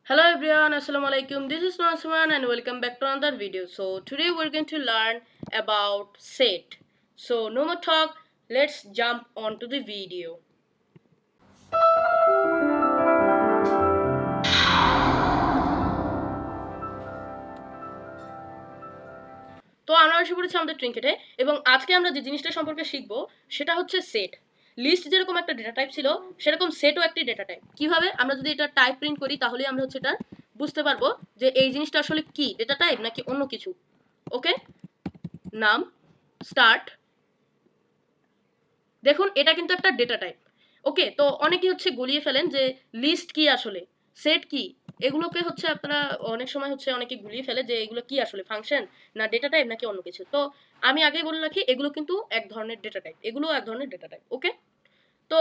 Hello everyone, assalamu alaikum. This is Nasman and welcome back to another video. So today we're going to learn about set. So no more talk, let's jump onto the video. তো আমরা এসে পড়েছি আমাদের ট্রিঙ্কেটে এবং আজকে আমরা যে জিনিসটা সম্পর্কে শিখবো সেটা হচ্ছে সেট। লিস্ট যেরকম একটা ডেটা টাইপ ছিল সেরকম সেটও একটি ডেটা টাইপ। কিভাবে আমরা যদি এটা টাইপ প্রিন্ট করি তাহলে আমরা হচ্ছে এটা বুঝতে পারবো যে এই জিনিসটা আসলে কি ডেটা টাইপ নাকি অন্য কিছু। ওকে, নাম স্টার্ট, দেখুন এটা কিন্তু একটা ডেটা টাইপ। ওকে, তো অনেকেই হচ্ছে গলিয়ে ফেলেন যে লিস্ট কি আসলে, সেট কি, এগুলোকে হচ্ছে আপনারা অনেক সময় হচ্ছে অনেকে গুলিয়ে ফেলে যে এগুলো কি আসলে ফাংশন না ডেটা টাইপ নাকি অন্য কিছু। তো আমি আগেই বলে রাখি এগুলো কিন্তু এক ধরনের ডেটা টাইপ, এগুলো এক ধরনের ডেটা টাইপ। ওকে, তো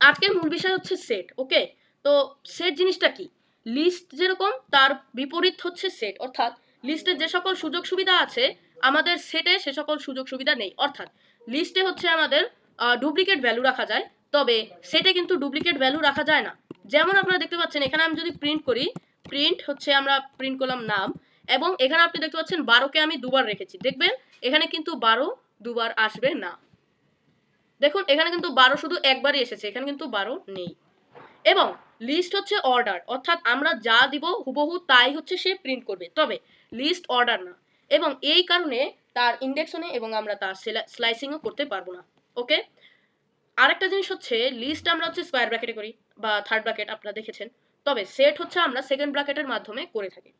আজকের মূল বিষয় হচ্ছে সেট। ওকে, তো সেট জিনিসটা কি, লিস্ট যেরকম তার বিপরীত হচ্ছে সেট, অর্থাৎ লিস্টের যে সকল সুযোগ সুবিধা আছে আমাদের সেটে সে সকল সুযোগ সুবিধা নেই। অর্থাৎ লিস্টে হচ্ছে আমাদের ডুপ্লিকেট ভ্যালু রাখা যায়, তবে সেটে কিন্তু ডুপ্লিকেট ভ্যালু রাখা যায় না। যেমন আপনারা দেখতে পাচ্ছেন এখানে আমি যদি প্রিন্ট করি, প্রিন্ট হচ্ছে আমরা প্রিন্ট করলাম নাম, এবং এখানে আপনি দেখতে পাচ্ছেন 12কে আমি দুবার রেখেছি, দেখবেন এখানে কিন্তু 12 দুবার আসবে না। দেখুন এখানে কিন্তু 12 শুধু একবারই এসেছে, এখানে কিন্তু 12 নেই। এবং লিস্ট হচ্ছে অর্ডার, অর্থাৎ আমরা যা দিব হুবহু তাই হচ্ছে সে প্রিন্ট করবে, তবে লিস্ট অর্ডার না, এবং এই কারণে তার ইন্ডেক্সনে এবং আমরা তার স্লাইসিংও করতে পারবো না। ওকে, আরেকটা জিনিস হচ্ছে লিস্ট আমরা হচ্ছে স্কোয়ার ব্র্যাকেটে করি বা থার্ড ব্র্যাকেট আপনারা দেখেছেন, তবে সেট হচ্ছে আমরা সেকেন্ড ব্র্যাকেটের মাধ্যমে করে থাকি।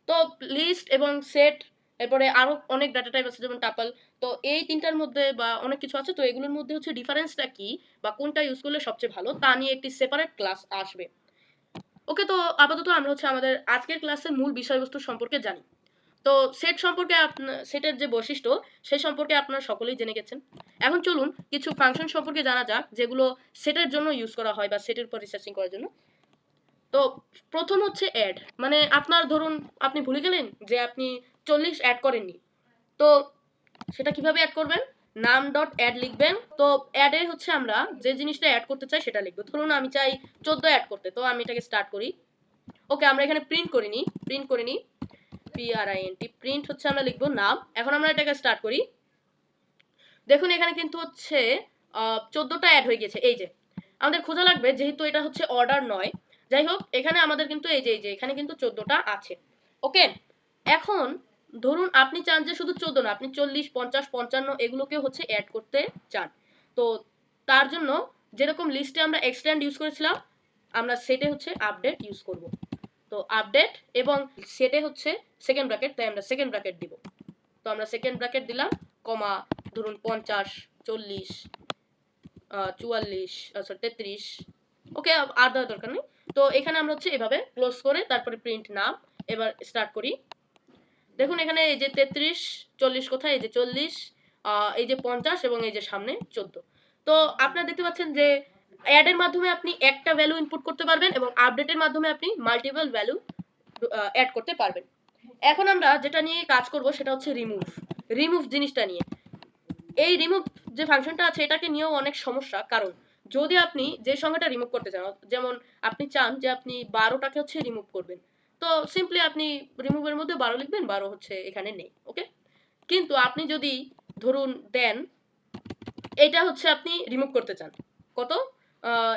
তো লিস্ট এবং সেট, এরপরে আরো অনেক ডাটা টাইপ আছে যেমন টাপল। তো এই তিনটার মধ্যে বা অনেক কিছু আছে, তো এগুলোর মধ্যে হচ্ছে ডিফারেন্সটা কি বা কোনটা ইউজ করলে সবচেয়ে ভালো তা নিয়ে একটি সেপারেট ক্লাস আসবে। ওকে, তো আপাতত আমরা হচ্ছে আমাদের আজকের ক্লাসের মূল বিষয়বস্তু সম্পর্কে জানি। তো সেট সম্পর্কে সেটের যে বৈশিষ্ট্য সেই সম্পর্কে আপনারা সকলেই জেনে গেছেন। এখন চলুন কিছু ফাংশন সম্পর্কে জানা যাক যেগুলো সেটের জন্য ইউজ করা হয় বা সেটের উপর রিসার্চিং করার জন্য। তো প্রথম হচ্ছে অ্যাড, মানে আপনার ধরুন আপনি ভুলে গেলেন যে আপনি 40 অ্যাড করেননি, তো সেটা কিভাবে অ্যাড করবেন, নাম ডট অ্যাড লিখবেন। তো অ্যাডে হচ্ছে আমরা যে জিনিসটা অ্যাড করতে চাই সেটা লিখবো। ধরুন আমি চাই 14 অ্যাড করতে, তো আমি এটাকে স্টার্ট করি। ওকে, আমরা এখানে প্রিন্ট করিনি, PRINT, প্রিন্ট হচ্ছে আমরা লিখবো নাম। এখন আমরা এটাকে স্টার্ট করি, দেখুন এখানে কিন্তু হচ্ছে 14টা অ্যাড হয়ে গেছে। এই যে আমাদের খোঁজা লাগবে, যেহেতু এটা হচ্ছে অর্ডার নয়, যাই হোক এখানে আমাদের কিন্তু এই যে এখানে কিন্তু 14টা আছে। ওকে, এখন ধরুন আপনি চান যে শুধু 14 না, আপনি 40 50 55 এগুলোকে হচ্ছে অ্যাড করতে চান। তো তার জন্য যেরকম লিস্টে আমরা এক্সটেন্ড ইউজ করেছিলাম, আমরা সেটে হচ্ছে আপডেট ইউজ করব। তো আপডেট এবং সেটে হচ্ছে সেকেন্ড ব্র্যাকেট, তাই আমরা সেকেন্ড ব্র্যাকেট দিব। তো আমরা সেকেন্ড ব্র্যাকেট দিলাম, কমা, ধরুন 50 40 44 সরি 33। ওকে, আর দেওয়ার দরকার নেই। তো এখানে আমরা হচ্ছে এভাবে ক্লোজ করে তারপরে প্রিন্ট নাম, এবার স্টার্ট করি। দেখুন এখানে এই যে 33 40 কোথায়, এই যে 40, এই যে 50 এবং এই যে সামনে 14। তো আপনারা দেখতে পাচ্ছেন যে অ্যাড এর মাধ্যমে আপনি একটা ভ্যালু ইনপুট করতে পারবেন এবং আপডেটের মাধ্যমে আপনি মাল্টিপল ভ্যালু অ্যাড করতে পারবেন। এখন আমরা যেটা নিয়ে কাজ করব সেটা হচ্ছে রিমুভ জিনিসটা নিয়ে। এই রিমুভ যে ফাংশনটা আছে এটাকে নিয়েও অনেক সমস্যা, কারণ যদি আপনি যে সংখ্যাটা রিমুভ করতে চান, যেমন আপনি চান যে আপনি 12টাকে হচ্ছে রিমুভ করবেন, তো সিম্পলি আপনি রিমুভের মধ্যে 12 লিখবেন, 12 হচ্ছে এখানে নেই। ওকে, কিন্তু আপনি যদি ধরুন দেন এটা হচ্ছে আপনি রিমুভ করতে চান, কত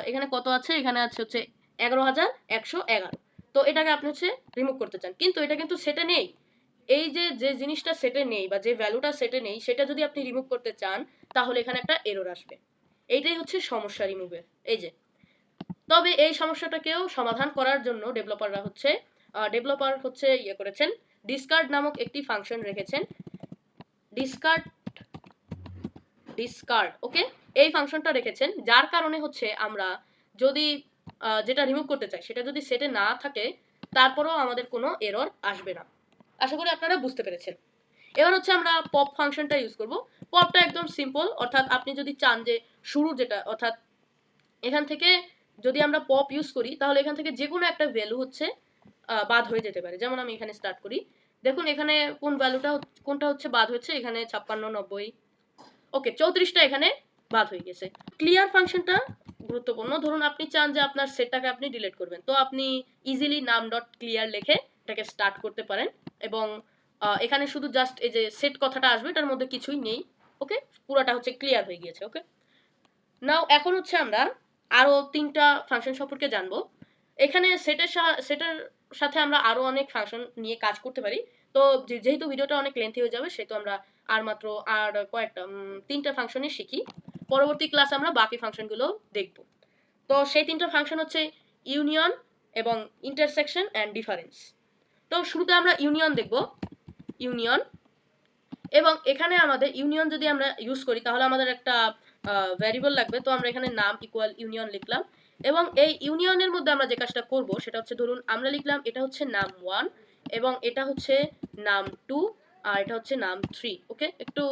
এখানে কত আছে, এখানে আছে হচ্ছে 11,111। তো এটাকে আপনি হচ্ছে রিমুভ করতে চান, কিন্তু এটা কিন্তু সেটে নেই। এই যে যে জিনিসটা সেটে নেই বা যে ভ্যালুটা সেটে নেই সেটা যদি আপনি রিমুভ করতে চান তাহলে এখানে একটা এরর আসবে। এইটাই হচ্ছে সমস্যা রিমুভের। এই যে, তবে এই সমস্যাটাকেও সমাধান করার জন্য ডেভেলপার হচ্ছে ইয়ে করেছেন, ডিসকার্ড নামক একটি ফাংশন রেখেছেন, ডিসকার্ড। ওকে, এই ফাংশনটা রেখেছেন যার কারণে হচ্ছে আমরা যদি যেটা রিমুভ করতে চাই সেটা যদি সেটে না থাকে তারপরেও আমাদের কোনো এরর আসবে না। আশা করি আপনারা বুঝতে পেরেছেন। এবার হচ্ছে আমরা পপ ফাংশনটা ইউজ করব। পপটা একদম সিম্পল, অর্থাৎ আপনি যদি চান যে শুরু যেটা, অর্থাৎ এখান থেকে যদি আমরা পপ ইউজ করি তাহলে এখান থেকে যে কোনো একটা ভ্যালু হচ্ছে বাদ হয়ে যেতে পারে। যেমন আমি এখানে স্টার্ট করি, দেখুন এখানে কোন ভ্যালুটা কোনটা হচ্ছে বাদ হচ্ছে, এখানে 56 90, ওকে 34টা এখানে বাদ হয়ে গেছে। ক্লিয়ার ফাংশনটা গুরুত্বপূর্ণ। ধরুন আপনি চান যে আপনার সেটটাকে আপনি ডিলিট করবেন, তো আপনি ইজিলি নাম ডট ক্লিয়ার লিখে এটাকে স্টার্ট করতে পারেন এবং এখানে শুধু জাস্ট এই যে সেট কথাটা আসবে, এটার মধ্যে কিছুই নেই। ওকে, পুরোটা হচ্ছে ক্লিয়ার হয়ে গিয়েছে। ওকে, নাও এখন হচ্ছে আমরা আরো 3টা ফাংশন সম্পর্কে জানবো। এখানে সেটের সাথে আমরা আরো অনেক ফাংশন নিয়ে কাজ করতে পারি। তো যেহেতু ভিডিওটা অনেক লেন্থি হয়ে যাবে, সেহেতু আমরা আর কয়েকটা 3টা ফাংশনই শিখি। পরবর্তী ক্লাসে আমরা বাকি ফাংশনগুলো দেখব। তো সেই 3টা ফাংশন হচ্ছে ইউনিয়ন এবং ইন্টারসেকশন অ্যান্ড ডিফারেন্স। তো শুরুতে আমরা ইউনিয়ন দেখব। ইউনিয়ন, এবং এখানে আমাদের ইউনিয়ন যদি আমরা ইউজ করি তাহলে আমাদের একটা ভ্যারিয়েবল লাগবে। তো আমরা এখানে নাম ইকুয়াল ইউনিয়ন লিখলাম, এবং এই ইউনিয়নের মধ্যে আমরা যে কাজটা করব সেটা হচ্ছে, ধরুন আমরা লিখলাম এটা হচ্ছে নাম 1 এবং এটা হচ্ছে নাম 2 আর এটা হচ্ছে নাম 3। ওকে, একটু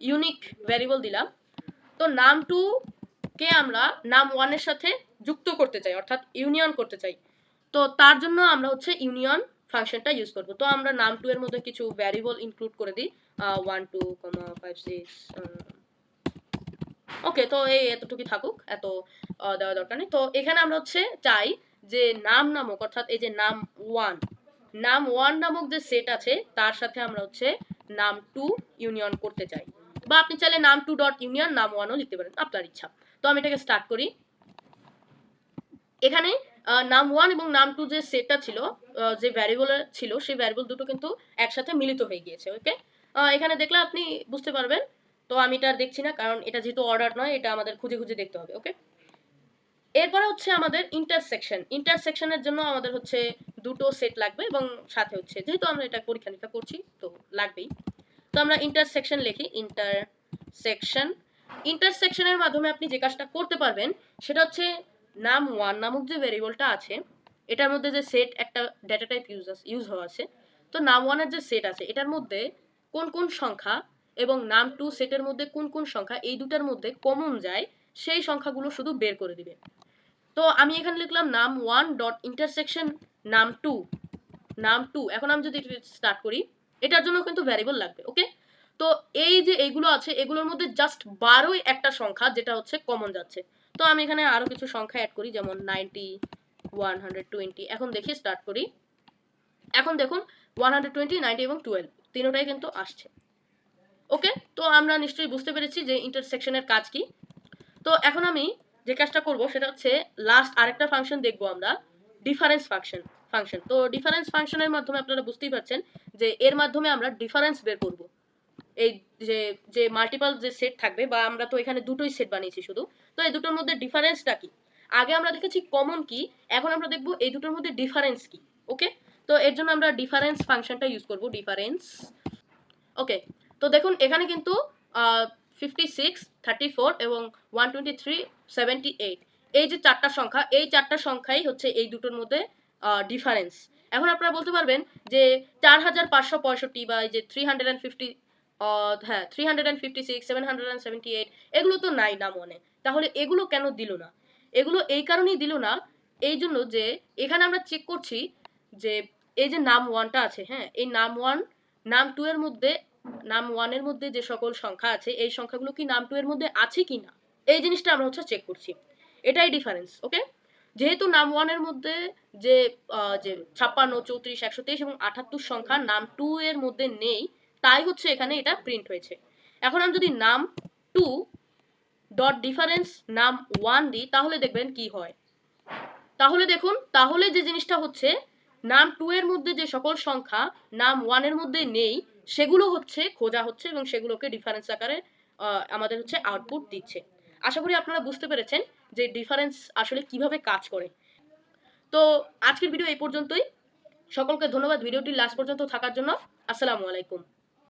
ইউনিক ভ্যারিয়েবল দিলাম। তো নাম 2 কে আমরা নাম 1 এর সাথে যুক্ত করতে চাই, অর্থাৎ ইউনিয়ন করতে চাই। তো তার জন্য আমরা হচ্ছে ইউনিয়ন ফাংশনটা ইউজ করব। তো আমরা নাম 2 এর মধ্যে কিছু ভ্যারিয়েবল ইনক্লুড করে দিই, 1 2 5 6। ওকে, তো এই এতটুকুই থাকুক, এত দেওয়া দরকার নেই। তো এখানে আমরা হচ্ছে চাই যে নাম নামক, অর্থাৎ এই যে নাম 1 নামক যে সেট আছে তার সাথে আমরা হচ্ছে নাম 2 ইউনিয়ন করতে চাই, বা আপনি চাইলে নাম 2 ডট ইউনিয়ন নাম 1 ও লিখতে পারেন, আপনার ইচ্ছা। তো আমি এটাকে স্টার্ট করি। এখানে নাম 1 এবং নাম 2 যে সেটটা ছিল, যে ভ্যারিয়েবল ছিল, সেই ভ্যারিয়েবল দুটো কিন্তু একসাথে মিলিত হয়ে গিয়েছে। ওকে, এখানে দেখলে আপনি বুঝতে পারবেন। তো আমি এটা দেখছি না, কারণ এটা যেহেতু অর্ডার নয়, এটা আমাদের খুঁজে খুঁজে দেখতে হবে। ওকে, এরপরে হচ্ছে আমাদের ইন্টারসেকশনের জন্য আমাদের হচ্ছে দুটো সেট লাগবে, এবং সাথে হচ্ছে যেহেতু আমরা এটা পরীক্ষা নিরীক্ষা করছি তো লাগবেই। তো আমরা ইন্টারসেকশন লিখি, ইন্টারসেকশনের মাধ্যমে আপনি যে কাজটা করতে পারবেন সেটা হচ্ছে নাম 1 নামক যে ভেরিয়েবলটা আছে, এটার মধ্যে যে সেট একটা ডেটা টাইপ ইউজ হওয়া আছে। তো নাম 1 এর যে সেট আছে এটার মধ্যে কোন কোন সংখ্যা এবং নাম 2 সেটের মধ্যে কোন কোন সংখ্যা এই দুটার মধ্যে কমন যায়, সেই সংখ্যাগুলো শুধু বের করে দিবে। তো আমি এখানে লিখলাম নাম 1 ডট ইন্টারসেকশন নাম 2। এখন আমি যদি স্টার্ট করি, এটার জন্য কিন্তু ভ্যারিয়েবল লাগবে। ওকে, তো এই যে এইগুলো আছে এগুলোর মধ্যে জাস্ট 12ই একটা সংখ্যা যেটা হচ্ছে কমন যাচ্ছে। তো আমি এখানে আরো কিছু সংখ্যা অ্যাড করি, যেমন 90 120। এখন দেখি, স্টার্ট করি। এখন দেখুন 120 90 এবং 12 তিনটাই কিন্তু আসছে। ওকে, তো আমরা নিশ্চয়ই বুঝতে পেরেছি যে ইন্টারসেকশনের কাজ কি। তো এখন আমি যে কাজটা করব সেটা হচ্ছে লাস্ট আরেকটা ফাংশন দেখবো আমরা, ডিফারেন্স ফাংশন। তো ডিফারেন্স ফাংশনের মাধ্যমে আপনারা বুঝতেই পারছেন যে এর মাধ্যমে আমরা ডিফারেন্স বের করব। এই যে যে মাল্টিপল যে সেট থাকবে, বা আমরা তো এখানে দুটোই সেট বানিয়েছি শুধু, তো এই দুটোর মধ্যে ডিফারেন্সটা কি। আগে আমরা দেখেছি কমন কি, এখন আমরা দেখব এই দুটোর মধ্যে ডিফারেন্স কি। ওকে, তো এর জন্য আমরা ডিফারেন্স ফাংশনটা ইউজ করব, ডিফারেন্স। ওকে, তো দেখুন এখানে কিন্তু 56 34 এবং 123 78 এই যে চারটা সংখ্যা, এই চারটা সংখ্যাই হচ্ছে এই দুটোর মধ্যে ডিফারেন্স। এখন আপনারা বলতে পারবেন যে 4565 বা এই যে 350, হ্যাঁ 356 778 এগুলো তো নাই নাম 1-এ, তাহলে এগুলো কেন দিল না? এগুলো এই কারণেই দিল না, এই জন্য যে এখানে আমরা চেক করছি যে এই যে নাম 1টা আছে, হ্যাঁ এই নাম 1 নাম 2 এর মধ্যে, নাম 1 এর মধ্যে যে সকল সংখ্যা আছে এই সংখ্যাগুলো কি নাম 2 এর মধ্যে আছে কি না, এই জিনিসটা আমরা হচ্ছে চেক করছি। এটাই ডিফারেন্স। ওকে, যেহেতু নাম 1 এর মধ্যে যে 56 34 123 এবং 78 সংখ্যা নাম 2 এর মধ্যে নেই, তাই হচ্ছে এখানে এটা প্রিন্ট হয়েছে। এখন আমি যদি নাম 2 ডট ডিফারেন্স নাম 1 দিই তাহলে দেখবেন কি হয়। তাহলে দেখুন, তাহলে যে জিনিসটা হচ্ছে নাম 2 এর মধ্যে যে সকল সংখ্যা নাম 1 এর মধ্যে নেই সেগুলো হচ্ছে খোঁজা হচ্ছে, এবং সেগুলোকে ডিফারেন্স আকারে আমাদের হচ্ছে আউটপুট দিচ্ছে। আশা করি আপনারা বুঝতে পেরেছেন যে ডিফারেন্স আসলে কিভাবে কাজ করে। তো আজকের ভিডিও এই পর্যন্তই। সকলকে ধন্যবাদ ভিডিওটি লাস্ট পর্যন্ত থাকার জন্য। আসসালামু আলাইকুম।